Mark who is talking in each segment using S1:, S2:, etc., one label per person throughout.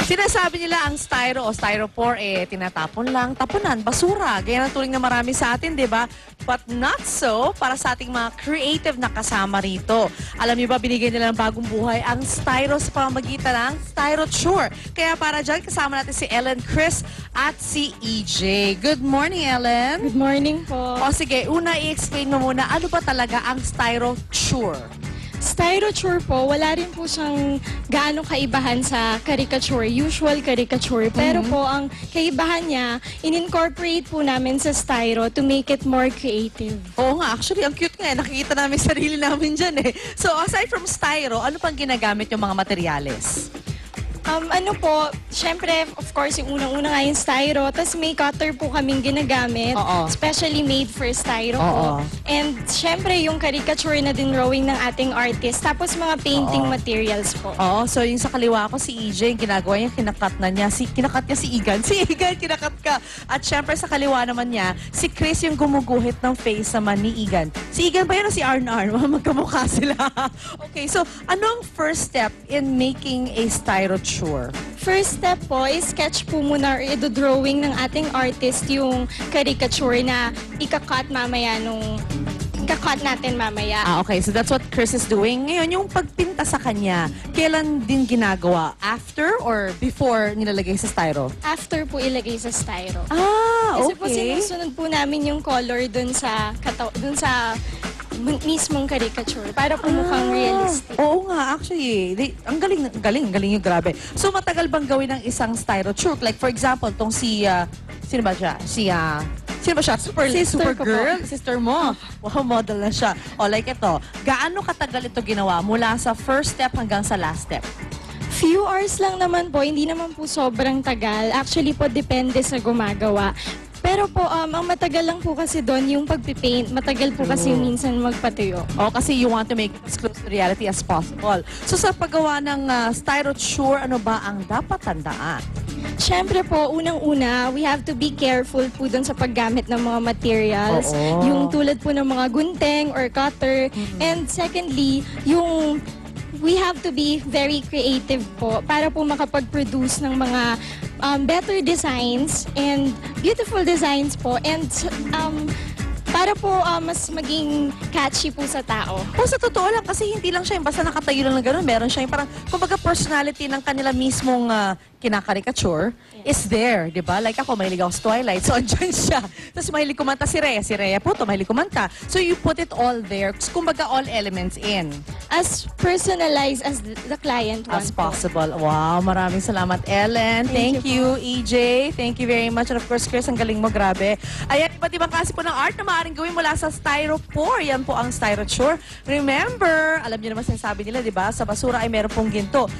S1: Sinasabi nila ang styro o styrofoam tinatapon lang, tapunan, basura. Gaya ng turing na marami sa atin, di ba? But not so para sa ating mga creative na kasama rito. Alam niyo ba, binigyan nila ng bagong buhay ang styro sa pamamagitan ng Styroture. Kaya para dyan, kasama natin si Ellen, Chris at si EJ. Good morning, Ellen.
S2: Good morning po.
S1: O sige, una i-explain mo muna, ano ba talaga ang Styroture?
S2: Styroture po, wala rin po siyang gaano kaibahan sa caricature, usual caricature. Pero po, ang kaibahan niya, in-incorporate po namin sa styro to make it more creative.
S1: Oo nga, actually, ang cute nga. Nakikita namin sarili namin dyan eh. So, aside from styro, ano pang ginagamit yung mga materyales?
S2: Ano po, syempre, of course, yung unang-una nga yung styro. Tapos may cutter po kaming ginagamit.
S1: Oo.
S2: Specially made for styro
S1: Oo.
S2: po. And syempre, yung caricature na din drawing ng ating artist. Tapos mga painting materials po.
S1: Oo, so yung sa kaliwa ko si EJ, yung ginagawa niya, kinakat niya si Igan. Si Igan, kinakat ka. At syempre sa kaliwa naman niya, si Chris yung gumuguhit ng face naman ni Igan. Si Igan ba yun o si Arn? Magkamukha sila. Okay, so ano ang first step in making a Styroture?
S2: First step po is sketch po muna or i-drawing ng ating artist yung caricature na ika-cut mamaya ika-cut natin mamaya.
S1: Okay, so that's what Chris is doing. Ngayon, yung pagpinta sa kanya, kailan din ginagawa? After or before nilalagay sa styro?
S2: After po ilagay sa styro.
S1: Okay.
S2: Kasi po sinusunod po namin yung color dun sa mismong caricature para po mukhang realistic.
S1: Oo nga, actually. Ang galing yung grabe. So, matagal bang gawin ng isang Styroture? Like, for example, tong sino ba siya? Sino ba siya? Supergirl? Sister mo. Wow, model na siya. O, like ito. Gaano katagal ito ginawa mula sa first step hanggang sa last step?
S2: Few hours lang naman po, hindi naman po sobrang tagal. Actually po, depende sa gumagawa. Pero po, ang matagal lang po kasi doon yung pagpipaint. Matagal po kasi minsan magpatuyo.
S1: O, kasi you want to make it as close to reality as possible. So, sa paggawa ng Styroture, ano ba ang dapat tandaan?
S2: Siyempre po, unang-una, we have to be careful po doon sa paggamit ng mga materials.
S1: Oo.
S2: Yung tulad po ng mga gunting or cutter. And secondly, we have to be very creative po para po makapag-produce ng mga better designs and beautiful designs po. And para po mas maging catchy po sa tao.
S1: O, sa totoo lang, kasi hindi lang siya yung basta nakatayo lang na gano'n. Meron siya yung parang, kumbaga, personality ng kanila mismong kinakarikature is there, di ba? Like ako, mahilig ako sa Twilight, so andyan siya. Tapos mahilig kumanta si Rhea. Si Rhea po to, mahilig kumanta. So you put it all there. Kumbaga, all elements in.
S2: As personalized as the client
S1: As
S2: wants po.
S1: possible. Wow, maraming salamat, Ellen. Thank you, EJ. Thank you very much. And of course, Chris, ang galing mo, grabe. Ayan, iba't ibang klase po ng art na maaaring gawin mula sa Styrofoam. Yan po ang Styroture. Remember, alam niyo naman sinasabi nila, di ba? Sa basura ay meron pong ginto.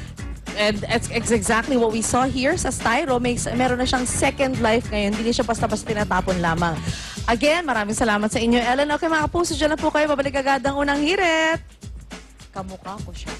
S1: And it's exactly what we saw here sa styro. Meron na siyang second life ngayon. Hindi siya basta-basta tinatapon lamang. Again, maraming salamat sa inyo, Ellen. Okay, mga puso, dyan na po kayo. Babalik agad ang unang hirit. Kamukha ko siya.